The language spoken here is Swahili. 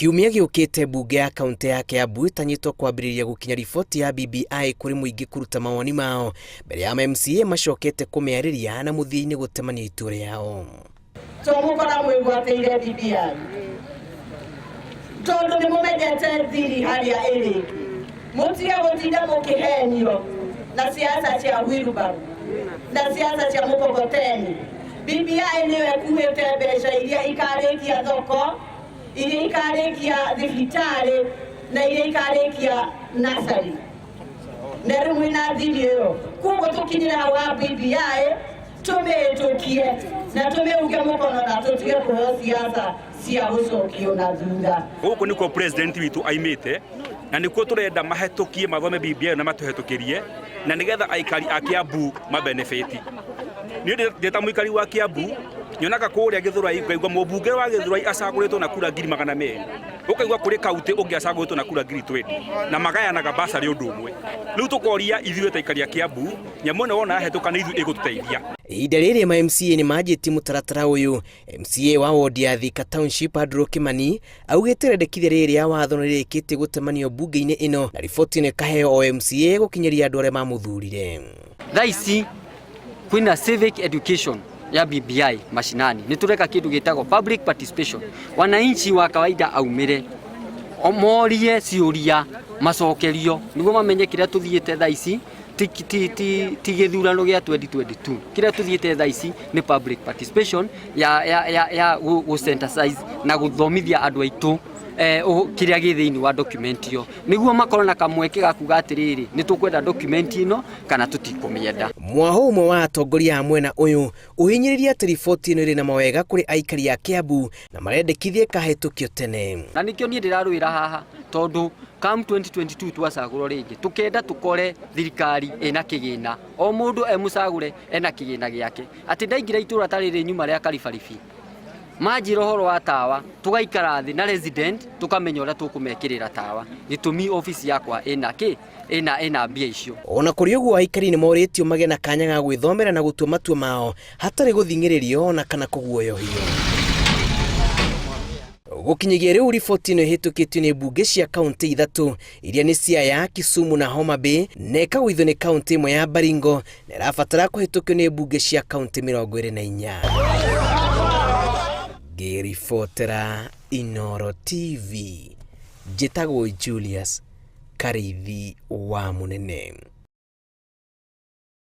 Kiumia giukite bunge ya kaunti ya Kiambu itanyitwo kwambĩrĩria gũkinya riboti ya BBI kuri muingi kuruta mawoni mao mbere ya MCA macokete kumearĩria na mũthia-inĩ gũtemania itua rĩao. Tomũkora mwĩgwatĩire BBI tondũ nĩ mũmenyete thiri harĩa ĩrĩ, mũtige gũtinda mũkĩhenio na siasa cia wheelbarrow na siasa cia mkokoteni. BBI nĩyo ĩkuĩte mbeca iria ikarĩkia thoko, iria ikarĩkia thibitarĩ na iria ikarĩkia nasari. Na rĩu mwĩna thiri ĩyo, koguo tũkinyĩra wa BBI tũmĩhĩtũkie na tũmĩuge mũkono na tũtige kũheo siasa cia gũcokio na thutha. Gũkũ nĩkuo president witũ aimĩte na nĩkuo tũrenda mahĩtũkie mathome BBI na matũhĩtũkĩrie na nĩgetha aikari a Kiambu mabenefiti. Niĩ ta mũikari wa Kiambu nyonaga kũrĩa Gĩthũrai ngaigua mũmbunge wa Gĩthũrai acagũrĩtwo na kura 200,000, ũkaigua kũrĩ kaunti ũngĩ acagũrĩtwo na kura 20,000 na magayanaga basarĩ ũndũ ũmwe. Rĩu tũkoria ithuĩ ta aikari a Kiambu nyamũ ĩno wona yahetũka nĩ ithuĩ ĩgũtũteithia. Ihinda rĩrĩ ma MCA nĩ manjĩtie mũtaratara ũyũ. MCA wa wodi ya Thika Township Andrew Kimani augĩte rendekithia rĩrĩ ya watho nĩ rĩkĩtie gũtemanio bunge-inĩ ĩno na riboti nĩ kaheo o MCA gũkinyĩria andũ arĩa mamũthurire. Thaa ici kwĩna civic education ya BBI mashinani, nĩ tureka kĩndũ gĩtagwo public participation. Wananchi wa kawaida aumire omorie ciũria macokerio nĩguo mamenye kĩrĩa tũthiĩte thaa ici ti gĩthurano gĩa 2022. Kĩrĩa tũthiĩte thaa ici nĩ public participation ya gũsensitize na gũthomithia andũ aitũ kĩrĩa gĩ thĩinĩ wa document ĩyo nĩguo makorwo na kamweke ga kuga atĩrĩrĩ nĩ tũkwenda document ĩno kana tũtikũmĩenda. Mwaho ũmwe wa atongoria a mwena ũyũ ũhinyĩrĩria atĩ riboti ĩno ĩrĩ na mawega kũrĩ aikari a Kiambu na marendekithie kahĩtũkio tene. Na nĩkĩo niĩ ndĩrarũĩra haha tondũ come 2022 twacagũrwo rĩngĩ tũkenda tũkore thirikari ĩna kĩgĩna, o mũndũ mũcagũre ena kĩgĩna gĩake, atĩ ndaingĩra itũra tarĩ rĩ nyuma rĩa karibaribi manjĩra ũhoro wa tawa tũgaikara thĩ na resident tũkamenya ũrĩa tũkũmekĩrĩra tawa gĩtũmi ofisi yakwa ĩna mbia icio. Ona kũrĩ ũguo aikari nĩ morĩtio magĩe na kanya ga gwĩthomera na gũtua matua mao hatarĩ gũthing'ĩrĩrio ona kana kũguoyohio. Gũkinyĩria rĩu riboti ĩno ĩhĩtũkĩtio nĩ mbunge cia kaunti ithatũ iria nĩ Siaya, Kisumu na Homa Bay na ĩkagũithio nĩ kaunti ĩmwe ya Baringo na ĩrabatara kũhĩtũkio nĩ mbunge cia kaunti 24. Ngĩribotera Inooro TV, njĩtagwo Julius Karithi wa Mũnene.